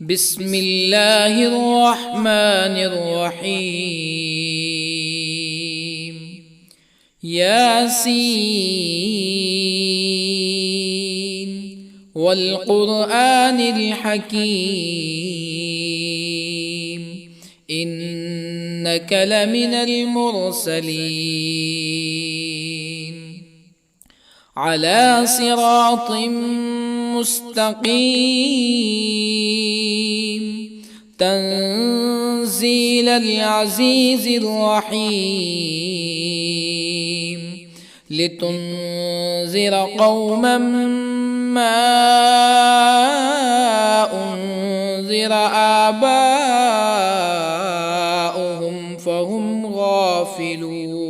بسم الله الرحمن الرحيم. ياسين والقرآن الحكيم إنك لمن المرسلين على صراط مستقيم تنزيل العزيز الرحيم لتنذر قوما ما أنذر آباؤهم فهم غافلون.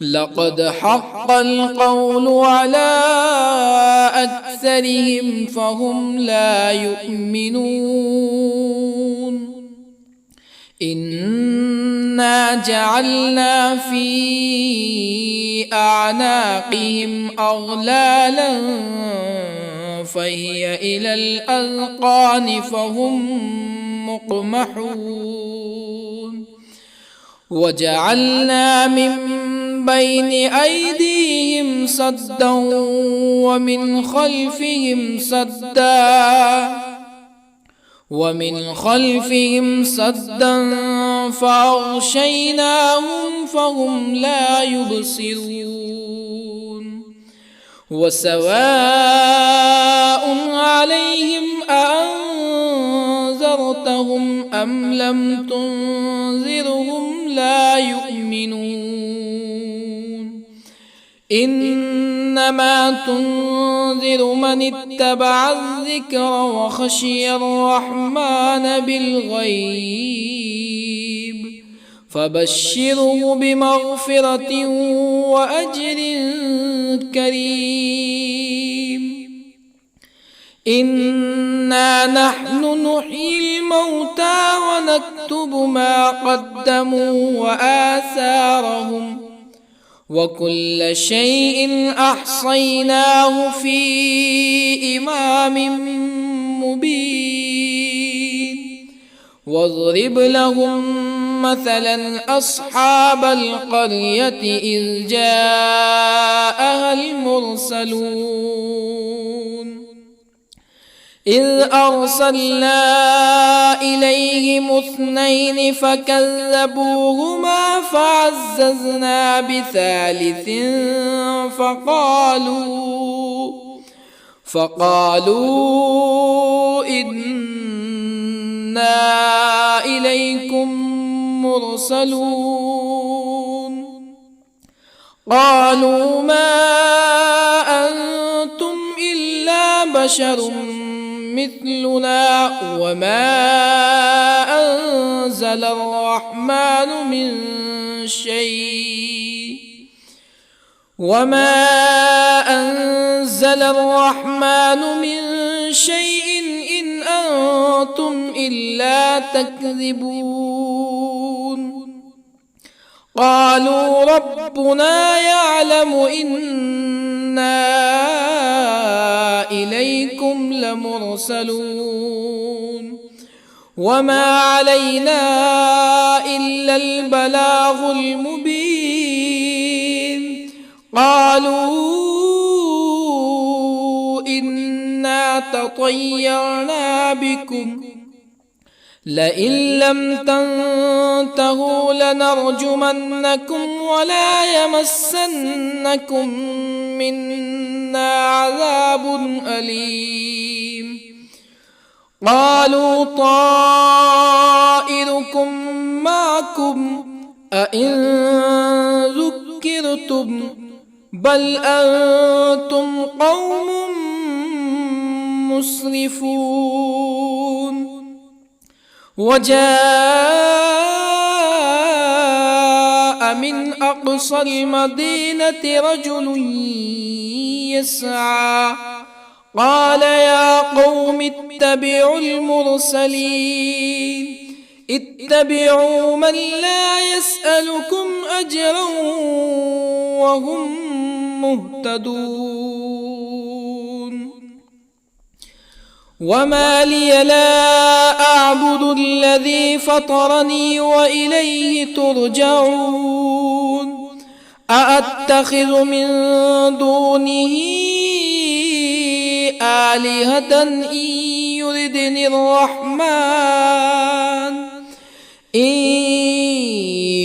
لقد حق القول على أكثرهم فهم لا يؤمنون. إنا جعلنا في أعناقهم أغلالا فهي إلى الأذقان فهم مقمحون. وجعلنا من بين أيديهم سدا ومن خلفهم سدا فأغشيناهم فهم لا يبصرون. وسواء عليهم أأنذرتهم أم لم تنذرهم لا يؤمنون. إنما تنذر من اتبع الذكر وخشي الرحمن بالغيب فبشره بمغفرة وأجر كريم. إنا نحن نحيي الموتى ونكتب ما قدموا وآثارهم وكل شيء أحصيناه في إمام مبين. واضرب لهم مثلا أصحاب القرية إذ جاءها المرسلون إذ أرسلنا إليهم اثنين فكذبوهما فعززنا بثالث فقالوا إنا إليكم مرسلون. قالوا ما أنتم إلا بشر مثلنا وما أنزل الرحمن من شيء إن أنتم إلا تكذبون. قالوا ربنا يعلم إنا إليكم لمرسلون وما علينا إلا البلاغ المبين. قالوا إنا تطيرنا بكم لئن لم تنتهوا لنرجمنكم ولا يمسنكم منا عذاب أليم. قالوا طائركم معكم أئن ذكرتم بل أنتم قوم مسرفون. وجاء من أقصى المدينة رجل يسعى قال يا قوم اتبعوا المرسلين اتبعوا من لا يسألكم أجرا وهم مهتدون. وما لي لا أعبد الذي فطرني وإليه ترجعون أأتخذ من دونه آلهة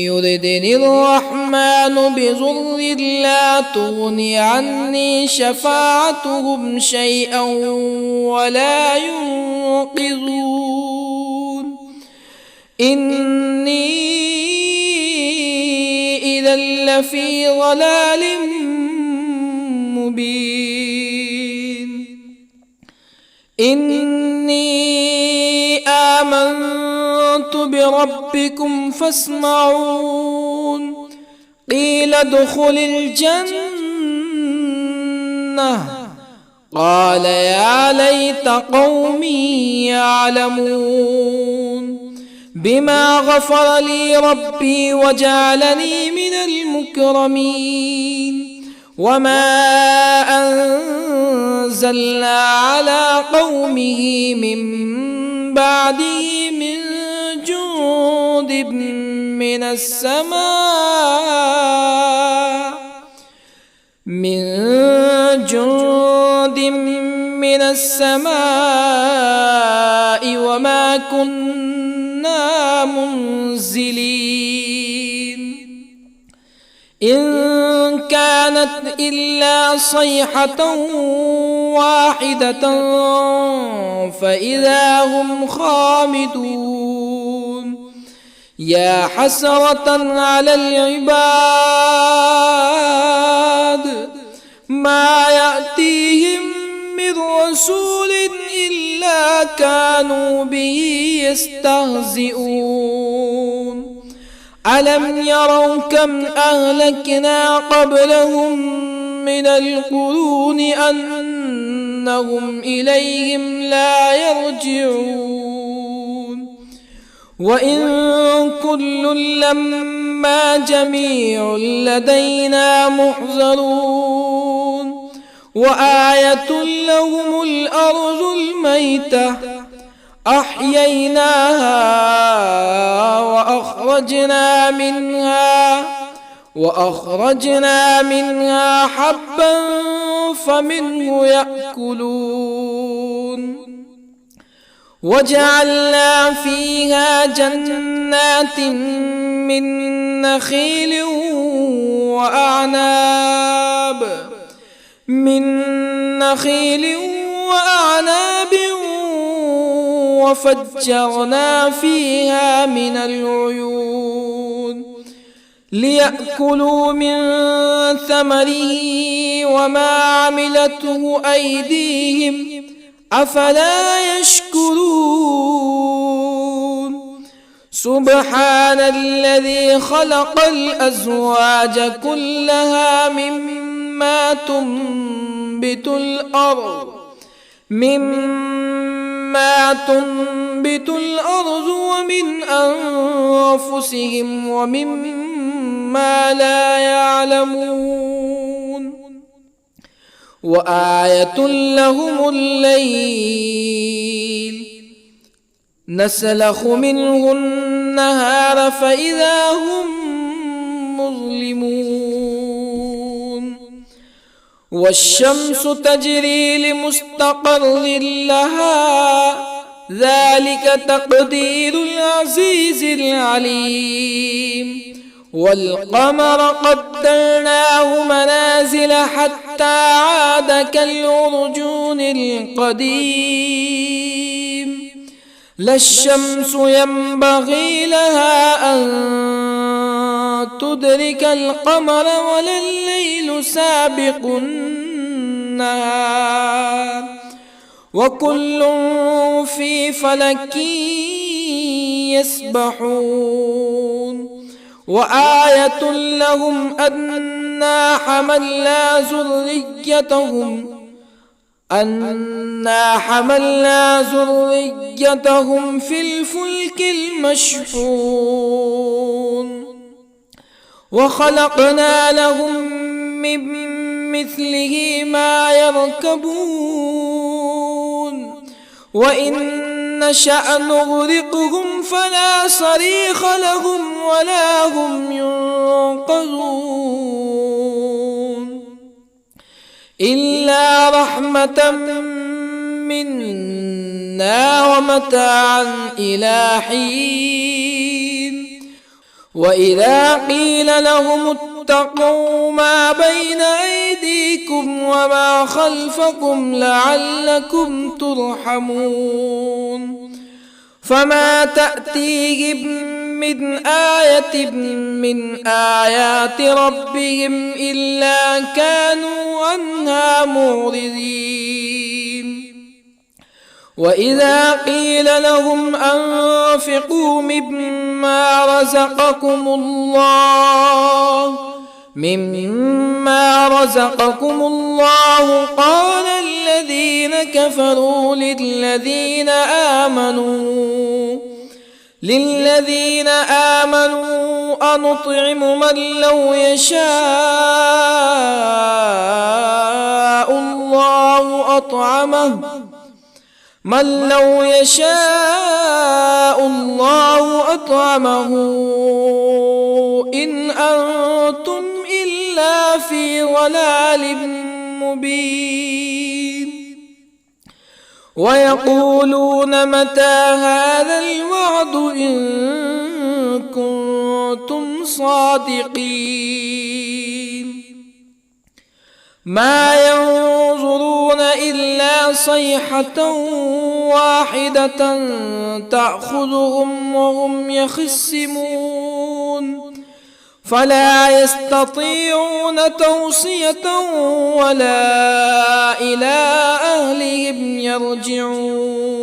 يردني الرحمن بضر لا تغن عني شفاعتهم شيئا ولا ينقذون إني إذا لفي ضلال مبين إني آمنت بربكم فاسمعون قيل ادخل الجنة قال يا ليت قومي يعلمون بما غفر لي ربي وجعلني من المكرمين وما أنزلنا على قومه من بعده من جند من السماء وما كنا منزلين إن كانت إلا صيحة واحدة فإذا هم خامدون يا حسرة على العباد ما يأتيهم من رسول إلا كانوا به يستهزئون ألم يروا كم أهلكنا قبلهم من القرون أنهم إليهم لا يرجعون وإن كل لما جميع لدينا محضرون وآية لهم الأرض الميتة أحييناها وأخرجنا منها حبا فمنه يأكلون وجعلنا فيها جنات من نخيل وأعناب وفجرنا فيها من العيون ليأكلوا من ثمره وما عملته أيديهم أفلا يشكرون سبحان الذي خلق الأزواج كلها مما تنبت الأرض ومن أنفسهم ومما لا يعلمون وآية لهم الليل نسلخ منه النهار فإذا هم مظلمون والشمس تجري لمستقر لها ذلك تقدير العزيز العليم والقمر قدرناه منازل حتى عاد كالعرجون القديم لا الشمس ينبغي لها أن تدرك القمر ولا الليل سابق النهار وكل في فلك يسبحون وآية لهم أنا حملنا ذريتهم في الفلك المشحون وخلقنا لهم من مثله ما يركبون وإن نشأ نغرقهم فلا صريخ لهم ولا هم ينقذون إلا رحمة منا ومتاعا إلى حين وإذا قيل لهم اتقوا ما بين أيديكم وما خلفكم لعلكم ترحمون فما تأتيهم من آية من آيات ربهم إلا كانوا عنها معرضين وإذا قيل لهم أنفقوا مما رزقكم الله قال الذين كفروا للذين آمنوا أنطعم من لو يشاء الله أطعمه إن أنتم إلا في ضلال مبين ويقولون متى هذا الوعد إن كنتم صادقين ما ينظرون إلا صيحة واحدة تأخذهم وهم يخصمون فلا يستطيعون توصية ولا إلى أهلهم يرجعون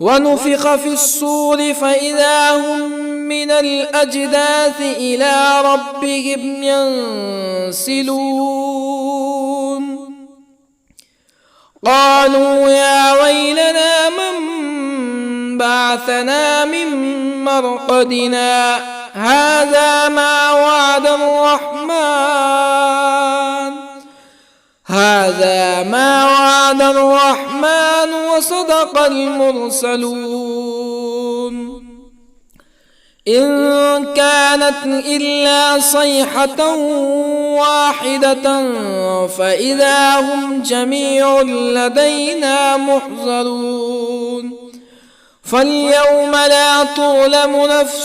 ونفخ في الصور فإذا هم من الأجداث إلى ربهم ينسلون قالوا يا ويلنا من بعثنا من مرقدنا هذا ما وعد الرحمن وصدق المرسلون إن كانت إلا صيحة واحدة فإذا هم جميع لدينا محضرون فاليوم لا تظلم نفس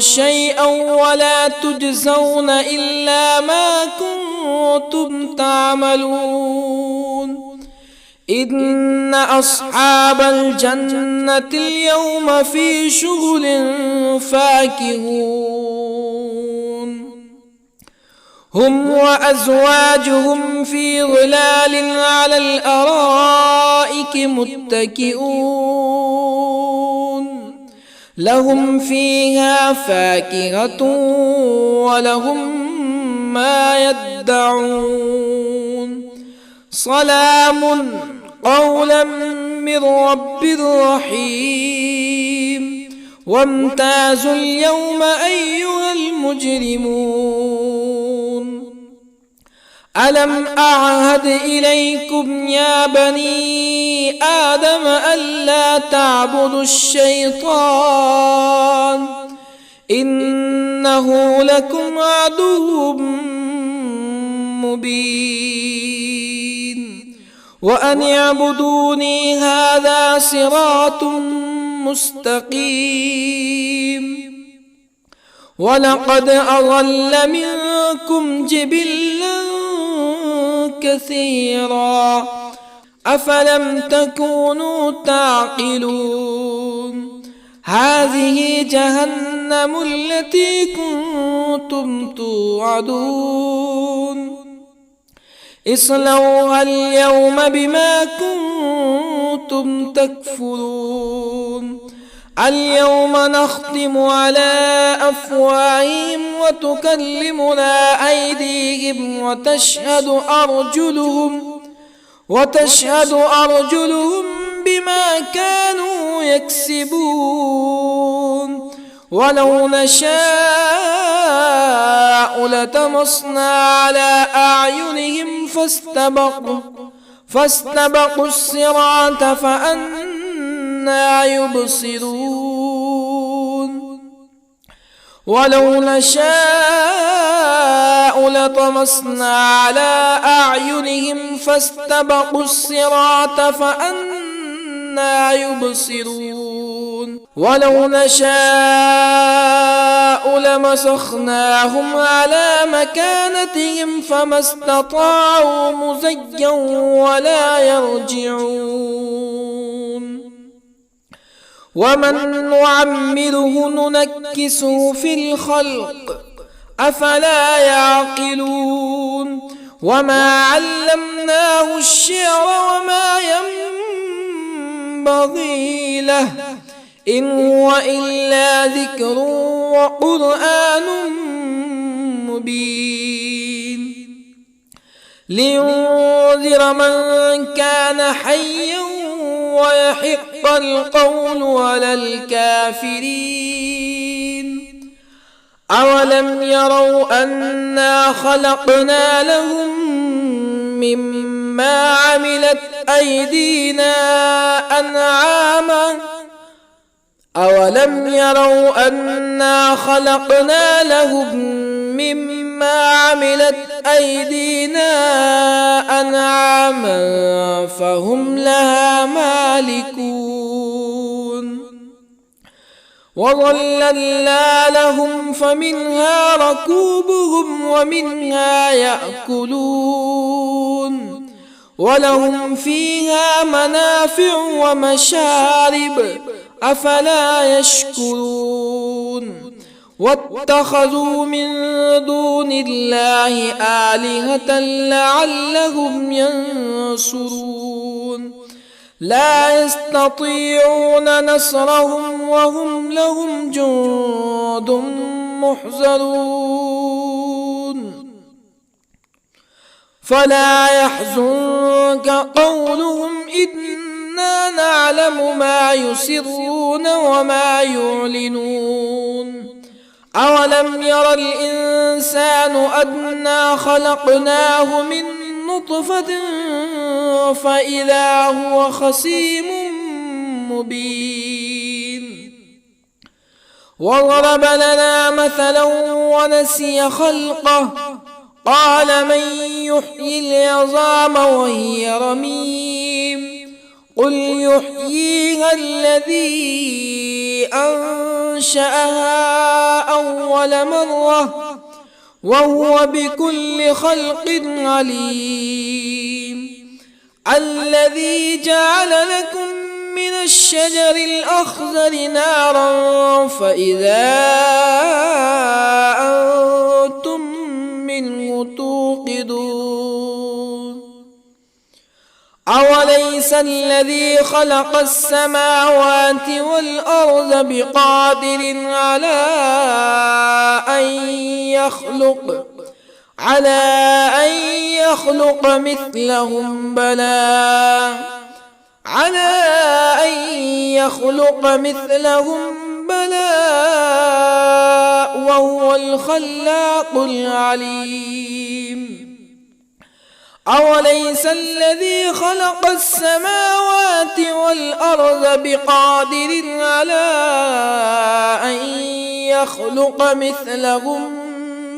شيئا ولا تجزون إلا ما كنتم تعملون إن أصحاب الجنة اليوم في شغل فاكهون هم وأزواجهم في ظلال على الأرائك متكئون لهم فيها فاكهة ولهم ما يدعون سلام قولا من رب رحيم وامتازوا اليوم أيها المجرمون ألم أعهد إليكم يا بني آدم ألا تعبدوا الشيطان إنه لكم عدو مبين وأن اعبدوني هذا صراط مستقيم ولقد أضل منكم جبلا كثيرا أفلم تكونوا تعقلون هذه جهنم التي كنتم توعدون اصلوها اليوم بما كنتم تكفرون اليوم نختم على أفواههم وتكلمنا أيديهم وتشهد أرجلهم بما كانوا يكسبون ولو نشاء لطمسنا على أعينهم فاستبقوا الصراط فأنى يبصرون ولو نشاء لطمسنا على أعينهم فاستبقوا الصراط فأنى يبصرون ولو نشاء لمسخناهم على مكانتهم فما استطاعوا مزيا ولا يرجعون ومن نعمره ننكسه في الخلق أفلا يعقلون وما علمناه الشعر وما ينبغي له إن هو إلا ذكر وقرآن مبين لينذر من كان حيا ويحق القول على الكافرين أولم يروا أنا خلقنا لهم مما عملت أيدينا أنعاما أولم يروا أنا خلقنا لهم مما عملت أيدينا أنعاما فهم لها مالكون وظللنا لهم فمنها ركوبهم ومنها يأكلون ولهم فيها منافع ومشارب أفلا يشكرون واتخذوا من دون الله آلهة لعلهم ينصرون لا يستطيعون نصرهم وهم لهم جند محضرون فلا يحزنك قولهم إنا نعلم ما يسرون وما يعلنون أولم ير الإنسان أنا خلقناه من نطفة فإذا هو خصيم مبين وضرب لنا مثلا ونسي خلقه قال من يحيي العظام وهي رميم قل يحييها الذي أنشأها أول مرة وهو بكل خلق عليم الذي جعل لكم من الشجر الأخضر نارا فإذا أنتم منه توقدون أوليس الذي خلق السماوات والأرض بقادر على أن يخلق مثلهم بلى وهو الخلاق العليم أوليس الذي خلق السماوات والأرض بقادر على أن يخلق مثلهم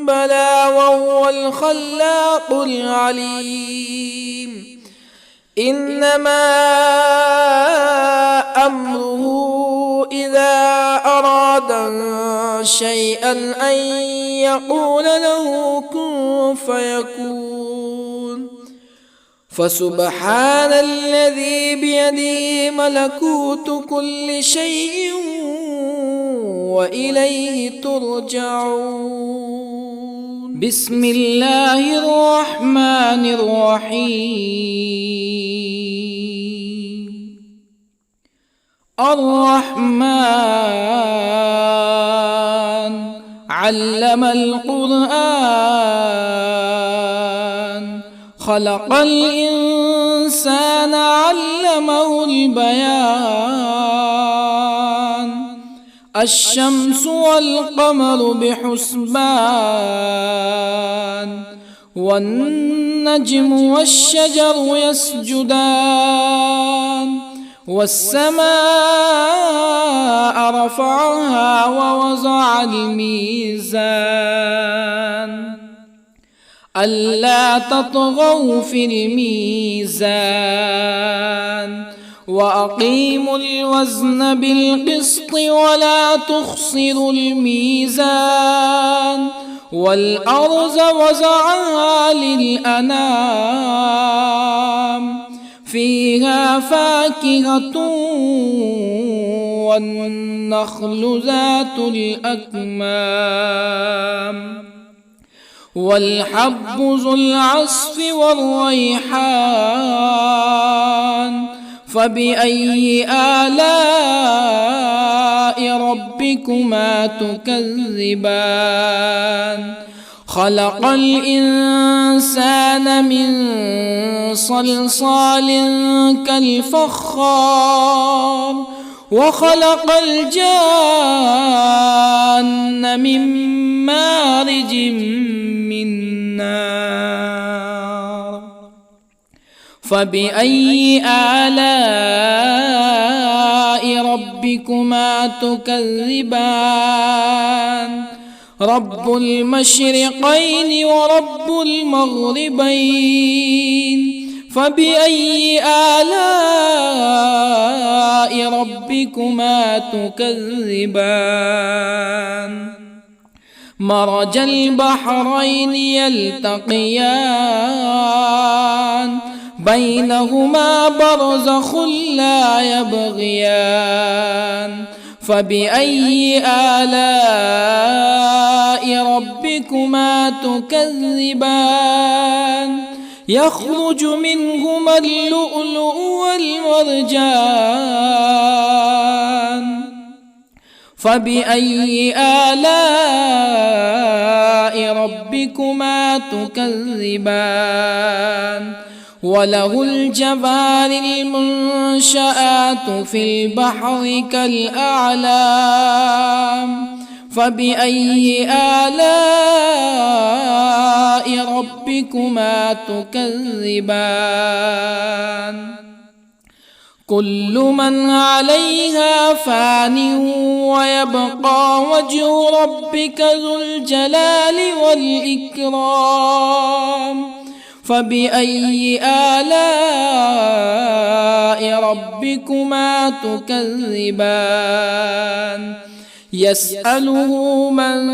بلى وهو الخلاق العليم إنما أمره إذا أراد شيئا أن يقول له كن فيكون فسبحان الذي بيده ملكوت كل شيء وإليه ترجعون بسم الله الرحمن الرحيم الرحمن علم القرآن خلق الإنسان الإنسان علمه البيان الشمس والقمر بحسبان والنجم والشجر يسجدان والسماء رفعها ووضع الميزان ألا تطغوا في الميزان وأقيموا الوزن بالقسط ولا تخسروا الميزان والأرض وضعها للأنام فيها فاكهة والنخل ذات الأكمام والحب ذو العصف والريحان فبأي آلاء ربكما تكذبان خلق الإنسان من صلصال كالفخار وخلق الجان من مارج من نار فبأي آلاء ربكما تكذبان رب المشرقين ورب المغربين فبأي آلاء ربكما تكذبان مرج البحرين يلتقيان بينهما برزخ لا يبغيان فبأي آلاء ربكما تكذبان يخرج منهما اللؤلؤ والمرجان فبأي آلاء ربكما تكذبان وله الجوار المنشآت في البحر كالأعلام فبأي آلاء ربكما تكذبان كل من عليها فان ويبقى وجه ربك ذو الجلال والإكرام فبأي آلاء ربكما تكذبان يسأله من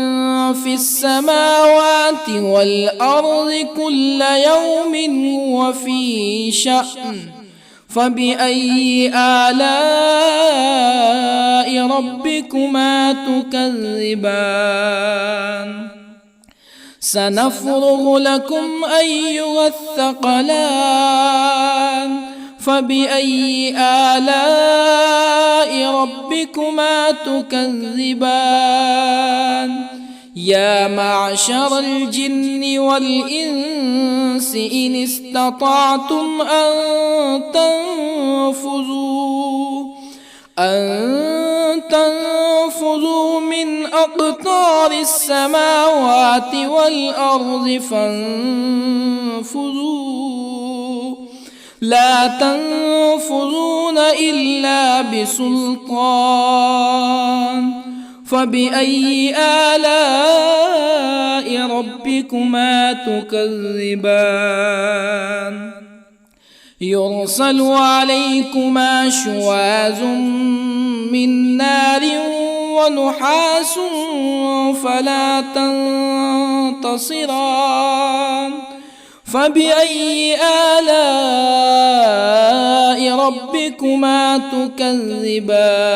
في السماوات والأرض كل يوم هو في شأن فبأي آلاء ربكما تكذبان سنفرغ لكم أيها الثقلان فبأي آلاء ربكما تكذبان يا معشر الجن والإنس إن استطعتم أن تنفذوا من أقطار السماوات والأرض فانفذوا لا تنفذون إلا بسلطان فبأي آلاء ربكما تكذبان يرسل عليكما شواظ من نار ونحاس فلا تنتصران فبأي آلاء ربكما تكذبان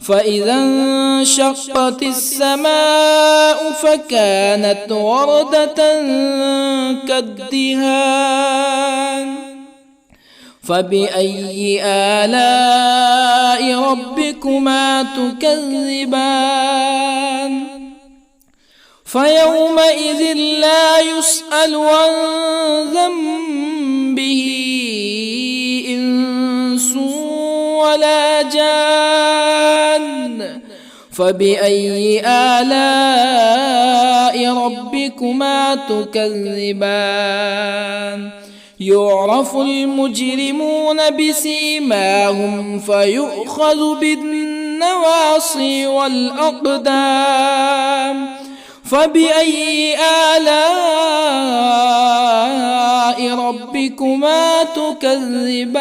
فإذا انشقت السماء فكانت وردة كالدهان فبأي آلاء ربكما تكذبان فيومئذ لا يسأل عن ذنبه ولا جان فبأي آلاء ربكما تكذبان يعرف المجرمون بسيماهم فيؤخذ بالنواصي والأقدام فبأي آلاء ربكما تكذبان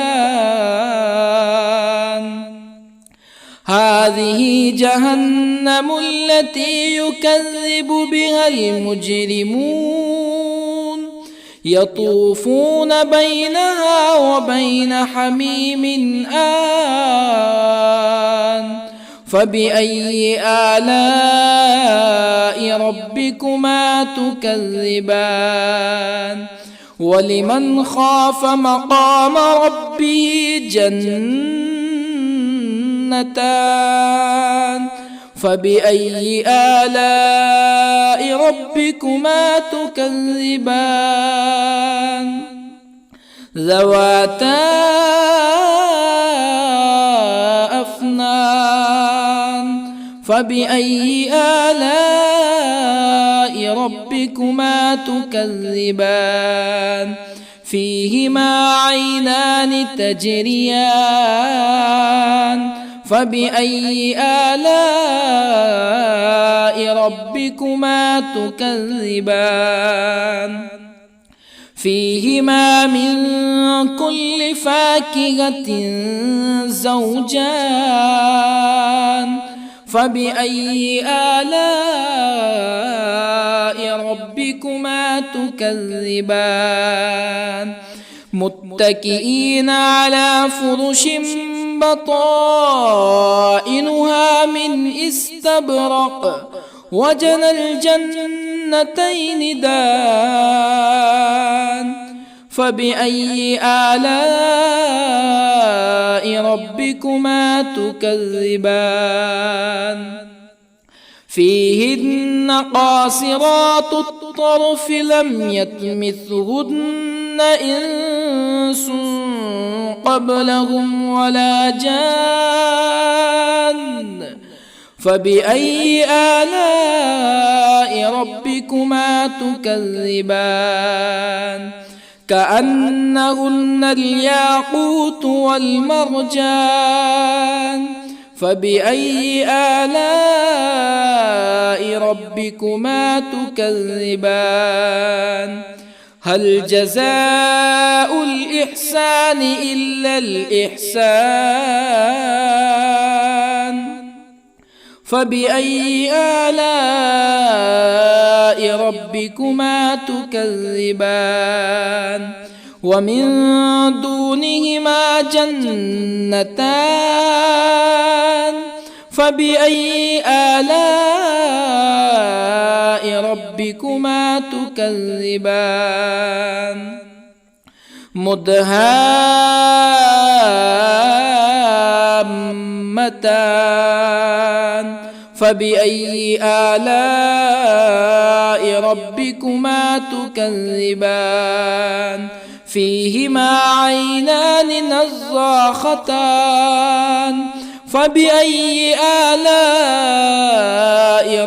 هذه جهنم التي يكذب بها المجرمون يطوفون بينها وبين حميم آن فبأي آلاء ربكما تكذبان ولمن خاف مقام ربه جنتان فبأي آلاء ربكما تكذبان ذواتا أفنان فبأي آلاء ربكما تكذبان فيهما عينان تجريان فبأي آلاء ربكما تكذبان فيهما من كل فاكهة زوجان فبأي آلاء ربكما تكذبان متكئين على فرش بطائنها من استبرق وجنى الجنتين دان فبأي آلاء ربكما تكذبان فيهن قاصرات الطرف لم يطمثهن إنس قبلهم ولا جان فبأي آلاء ربكما تكذبان كأنهن الياقوت والمرجان فبأي آلاء ربكما تكذبان هل جزاء الإحسان إلا الإحسان فبأي آلاء ربكما تكذبان ومن دونهما جنتان فبأي آلاء ربكما تكذبان مدهامتان فبأي آلاء ربكما تكذبان فيهما عينان نضاختان فبأي آلاء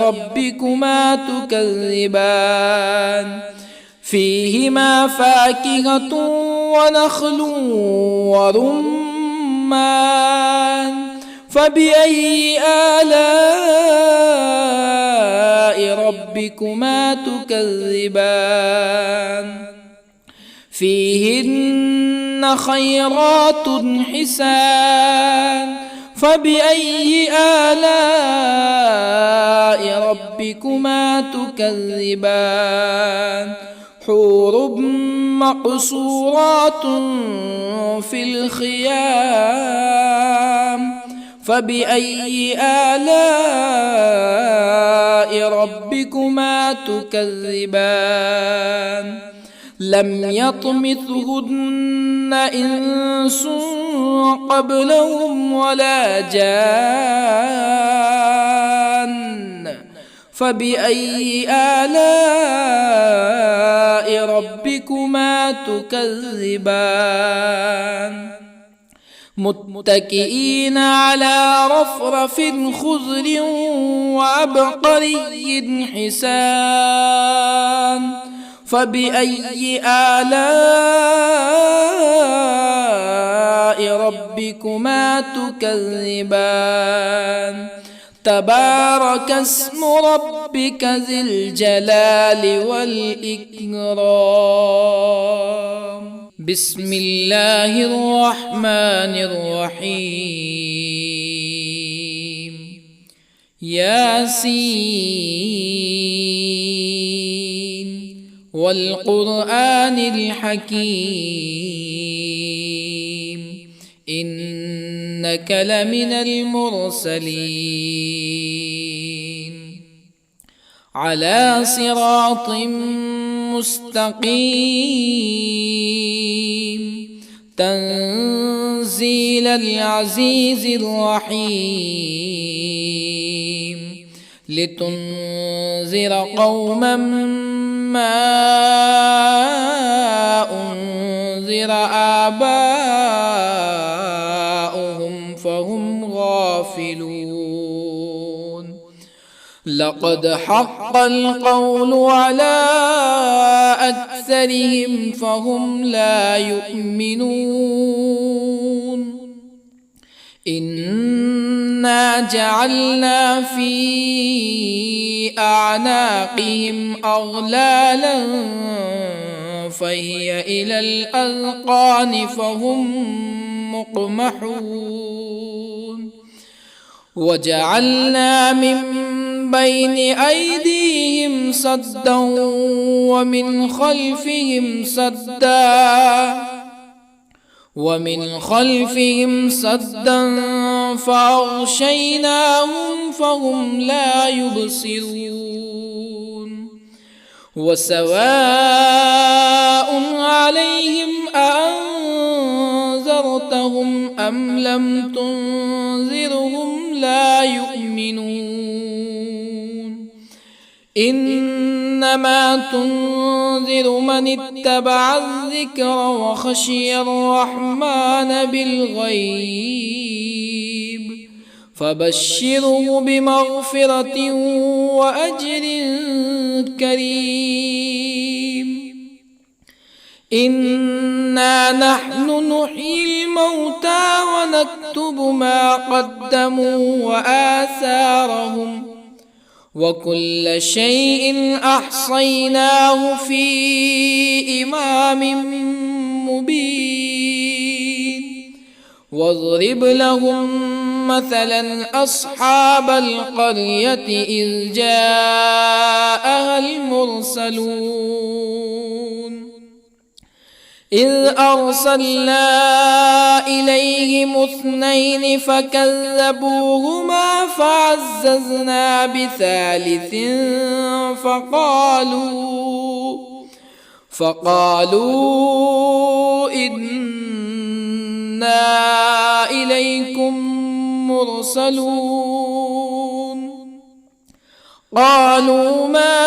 ربكما تكذبان فيهما فاكهة ونخل ورمان فبأي آلاء ربكما تكذبان فيهن خيرات حسان فبأي آلاء ربكما تكذبان حور مقصورات في الخيام فبأي آلاء ربكما تكذبان لم يطمثهن إنس قبلهم ولا جان فبأي آلاء ربكما تكذبان متكئين على رفرف خضر وعبقري حسان فبأي آلاء ربكما تكذبان تبارك اسم ربك ذي الجلال والإكرام. بسم الله الرحمن الرحيم. ياسين والقرآن الحكيم إنك لمن المرسلين على صراط مستقيم تنزيل العزيز الرحيم لتنذر قوما ما أنذر آباؤهم فهم غافلون. لقد حق القول على أكثرهم فهم لا يؤمنون. إنا جعلنا في أعناقهم أغلالا فهي إلى الأذقان فهم مقمحون. وجعلنا من بين أيديهم سدا ومن خلفهم سدا فأغشيناهم فهم لا يبصرون. وسواء عليهم أأنذرتهم أم لم تنذرهم لا يؤمنون. إنما تنذر من اتبع الذكر وخشي الرحمن بالغيب فبشره بمغفرة وأجر كريم. إنا نحن نحيي الموتى ونكتب ما قدموا وآثارهم وكل شيء أحصيناه في إمام مبين. واضرب لهم مثلا أصحاب القرية إذ جاءها المرسلون إذ أرسلنا إليهم اثنين فكذبوهما فعززنا بثالث فقالوا إنا إليكم مرسلون. قالوا ما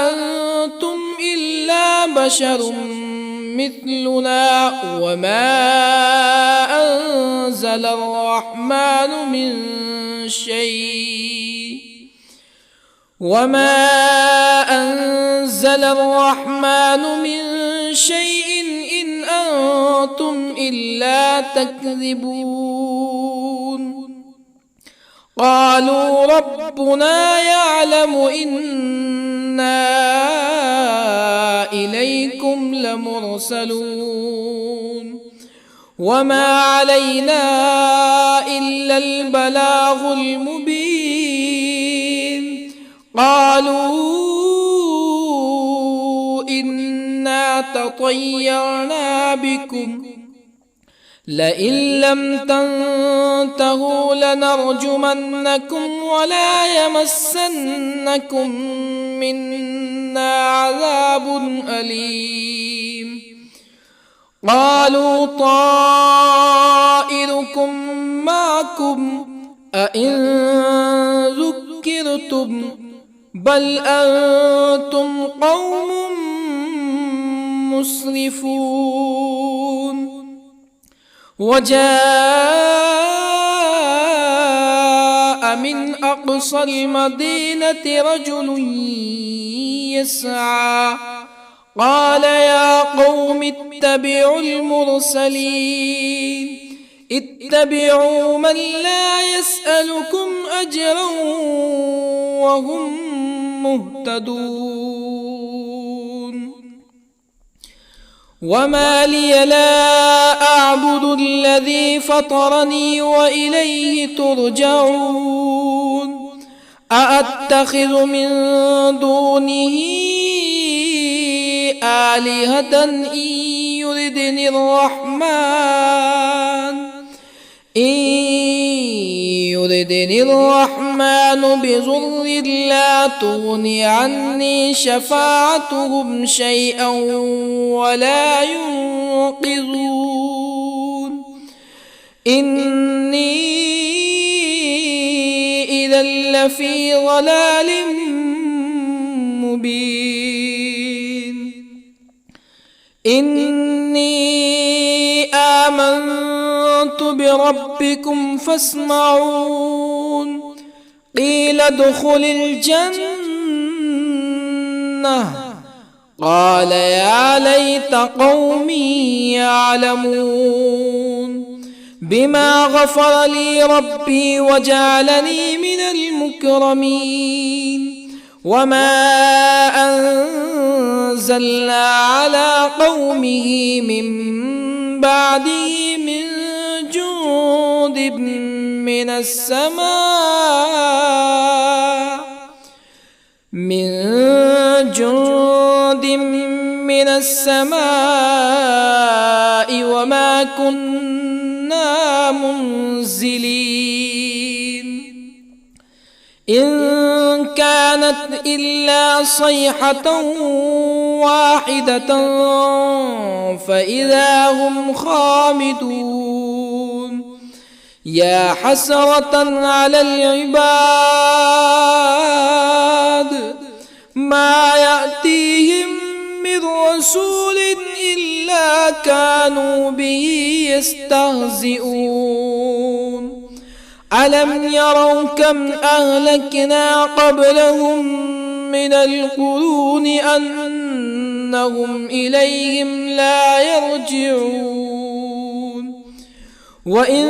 أنتم إلا بشر مثلنا وما أنزل الرحمن من شيء إن أنتم إلا تكذبون. قالوا ربنا يعلم إنا إليكم لمرسلون وما علينا إلا البلاغ المبين. قالوا إنا تطيرنا بكم لئن لم تنتهوا لنرجمنكم ولا يمسنكم منا عذاب أليم. قالوا طائركم معكم أئن ذكرتم بل أنتم قوم مسرفون. وجاء من أقصى المدينة رجل يسعى قال يا قوم اتبعوا المرسلين اتبعوا من لا يسألكم أجرا وهم مهتدون وما لي لا أعبد الذي فطرني وإليه ترجعون أأتخذ من دونه آلهة إن يردني الرحمن بضر لا تغني عني شفاعتهم شيئا ولا ينقذون إني إذا لفي ضلال مبين إني آمنت بربكم فاسمعون قيل ادخل الجنة قال يا ليت قومي يعلمون بما غفر لي ربي وجعلني من المكرمين وما أنزلنا على قومه من بعده من جند من السماء وما كنا منزلين إن كانت إلا صيحة واحدة فإذا هم خامدون يا حسرة على العباد ما يأتيهم من رسول إلا كانوا به يستهزئون ألم يروا كم أهلكنا قبلهم من القرون أنهم إليهم لا يرجعون وإن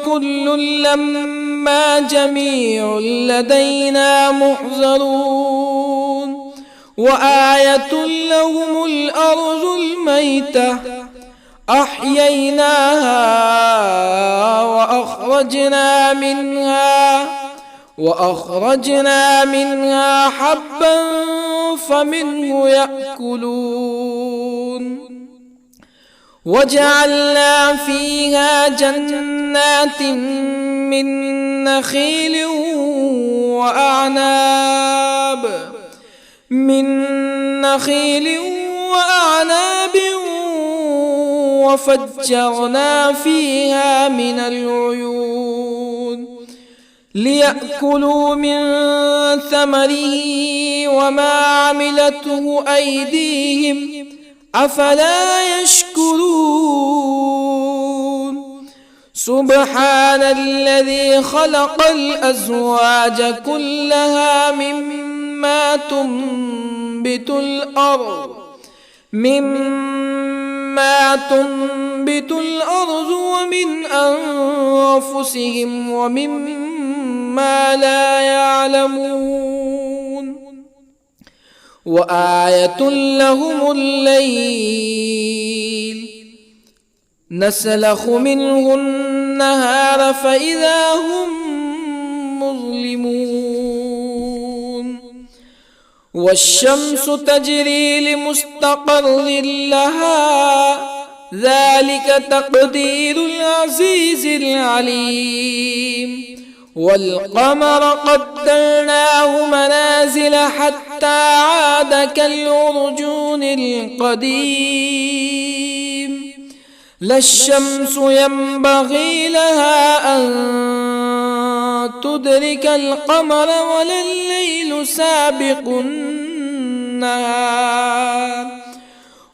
كل لما جميع لدينا محضرون وآية لهم الأرض الميتة أحييناها وأخرجنا منها حبا فمنه يأكلون وجعلنا فيها جنات من نخيل وأعناب وفجرنا فيها من العيون ليأكلوا من ثمره وما عملته أيديهم أفلا يشكرون سبحان الذي خلق الأزواج كلها مما تنبت الأرض ومن أنفسهم ومما لا يعلمون وآية لهم الليل نسلخ منه النهار فإذا هم مظلمون والشمس تجري لمستقر لها ذلك تقدير العزيز العليم والقمر قدرناه منازل حتى عاد كالعرجون القديم لا الشمس ينبغي لها أن تدرك القمر ولا الليل سابق النهار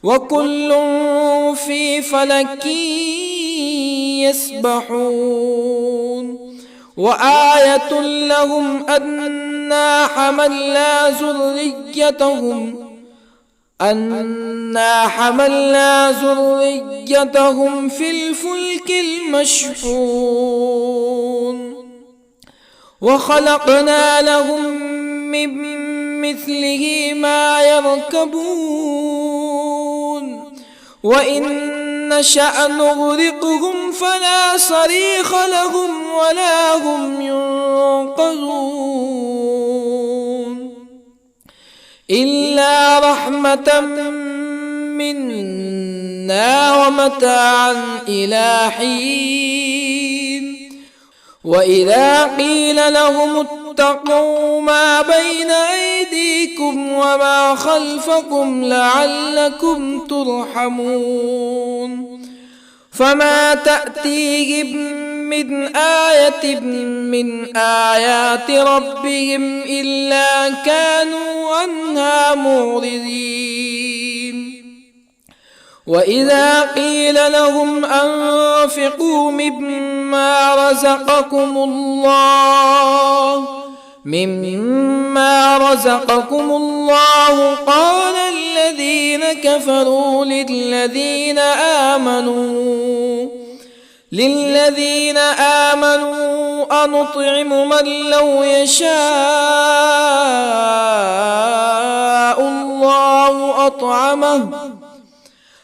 وكل في فلك يسبحون وآية لهم أنا حملنا ذريتهم في الفلك المشحون وخلقنا لهم من مثله ما يركبون وإن نشأ نغرقهم فلا صريخ لهم ولا هم ينقذون إلا رحمة منا ومتاعا إلى حين وإذا قيل لهم اتقوا ما بين أيديكم وما خلفكم لعلكم ترحمون فما تأتيهم من آية من آيات ربهم إلا كانوا عنها معرضين وإذا قيل لهم أنفقوا مما رزقكم الله قال الذين كفروا للذين آمنوا أنطعم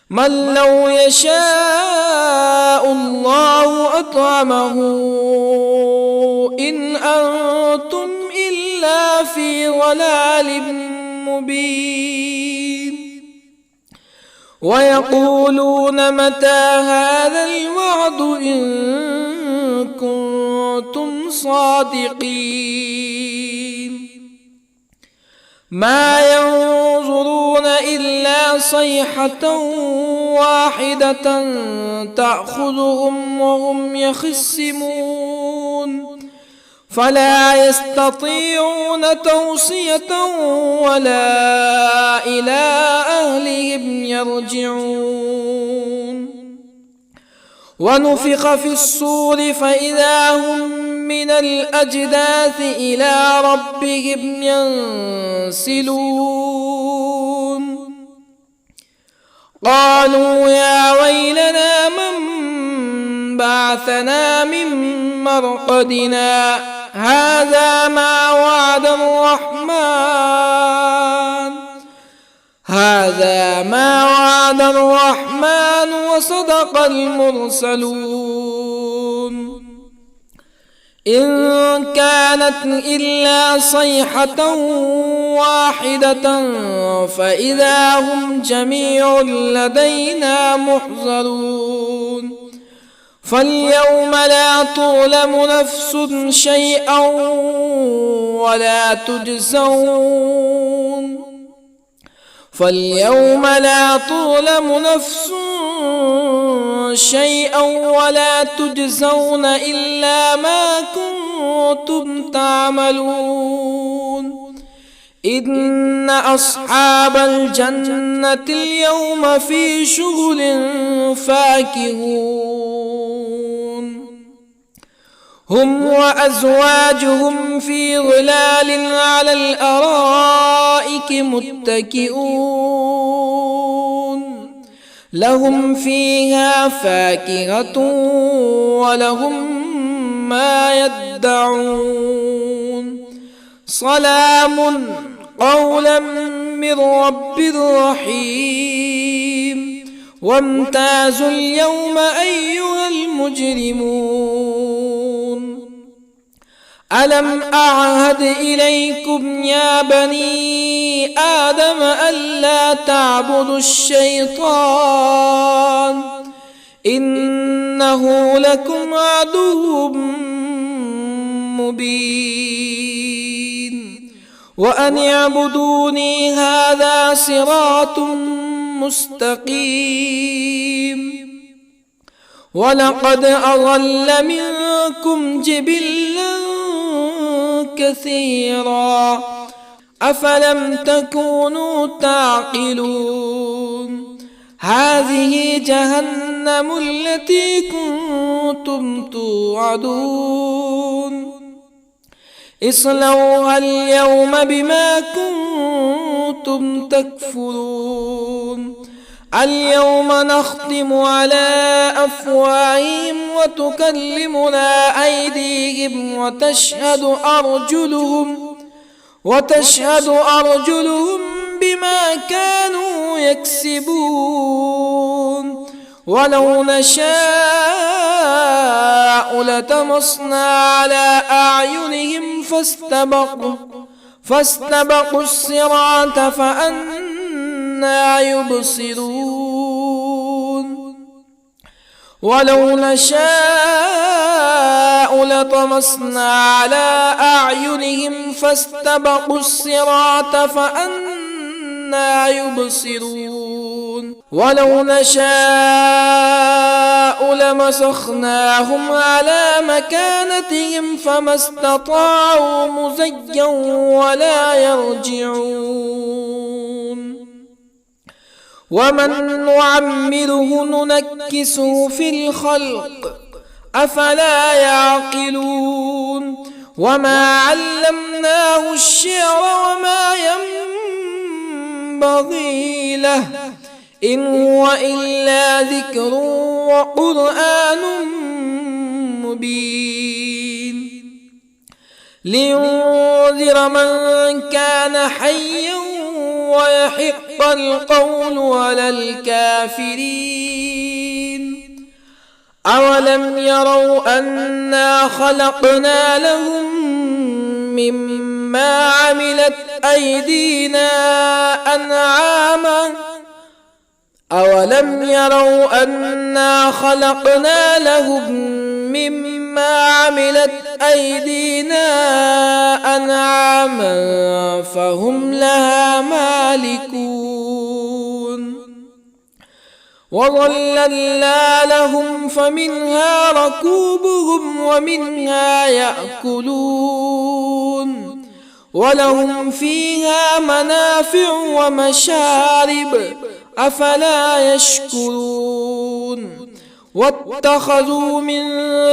من لو يشاء الله أطعمه إن أنتم إلا في ضلال مبين ويقولون متى هذا الوعد إن كنتم صادقين ما ينظرون إلا صيحة واحدة تأخذهم وهم يخصمون فلا يستطيعون توصية ولا إلى أهلهم يرجعون ونفخ في الصور فإذا هم من الأجداث إلى ربهم ينسلون قالوا يا ويلنا من بعثنا من مرقدنا هذا ما وعد الرحمن وصدق المرسلون إن كانت إلا صيحة واحدة فإذا هم جميع لدينا محضرون فاليوم لا تظلم نفس شيئا ولا تجزون إلا ما كنتم تعملون إن أصحاب الجنة اليوم في شغل فاكهون هم وأزواجهم في ظلال على الأرائك متكئون لهم فيها فاكهة ولهم ما يدعون سلام قولا من رب رحيم وامتازوا اليوم أيها المجرمون ألم أعهد إليكم يا بني آدم ألا تعبدوا الشيطان إنه لكم عدو مبين وأن اعبدوني هذا صراط مستقيم ولقد أضل منكم جبلا كثيرا أفلم تكونوا تعقلون هذه جهنم التي كنتم توعدون اصلوها اليوم بما كنتم تكفرون اليوم نختم على أفواههم وتكلمنا أيديهم وتشهد أرجلهم بما كانوا يكسبون ولو نشاء لطمسنا على أعينهم فاستبقوا الصراط فأنى يبصرون ولو نشاء لطمسنا على أعينهم فاستبقوا الصراط فأنى يبصرون ولو نشاء لمسخناهم على مكانتهم فما استطاعوا مزيا ولا يرجعون ومن نعمره ننكسه في الخلق أفلا يعقلون وما علمناه الشعر وما ينبغي له إن هو إلا ذكر وقرآن مبين لينذر من كان حيا ويحق القول على الكافرين أولم يروا أنا خلقنا لهم مما عملت أيدينا أنعاما أولم يروا أنا خلقنا لهم مما عملت أيدينا أنعاما فهم لها مالكون وظللنا لهم فمنها ركوبهم ومنها يأكلون ولهم فيها منافع ومشارب أفلا يشكرون واتخذوا من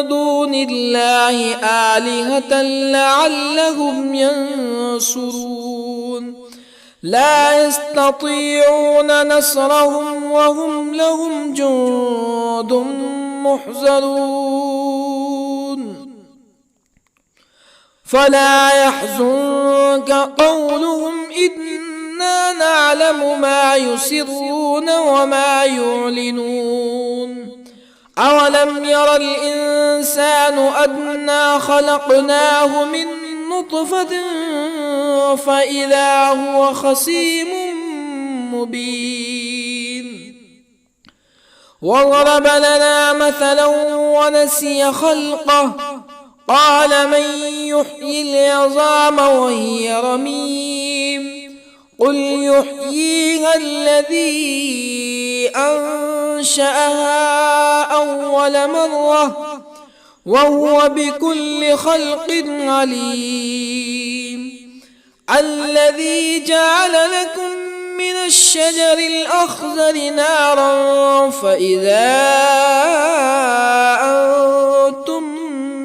دون الله آلهة لعلهم ينصرون لا يستطيعون نصرهم وهم لهم جند محضرون فلا يحزنك قولهم إنا نعلم ما يسرون وما يعلنون أولم ير الإنسان أنا خلقناه من نطفة فإذا هو خصيم مبين وضرب لنا مثلا ونسي خلقه قال من يحيي العظام وهي رميم قل يحييها الذي أنشأها أول مرة وهو بكل خلق عليم الذي جعل لكم من الشجر الأخضر نارا فإذا أنتم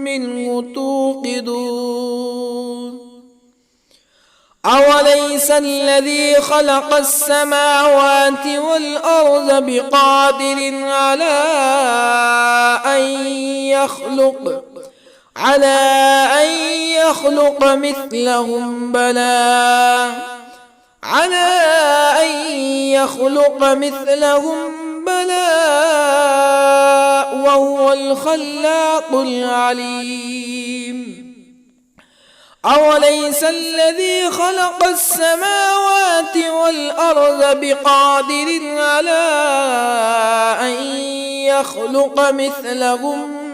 منه توقدون أوليس الذي خلق السماوات والأرض بقادر على أن يخلق مثلهم بلى وهو الخلاق العليم أوليس الذي خلق السماوات والأرض بقادر على أن يخلق مثلهم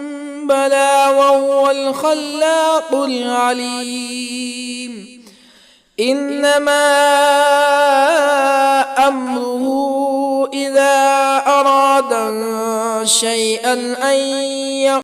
بلى وهو الخلاق العليم إنما أمره إذا أراد شيئا أن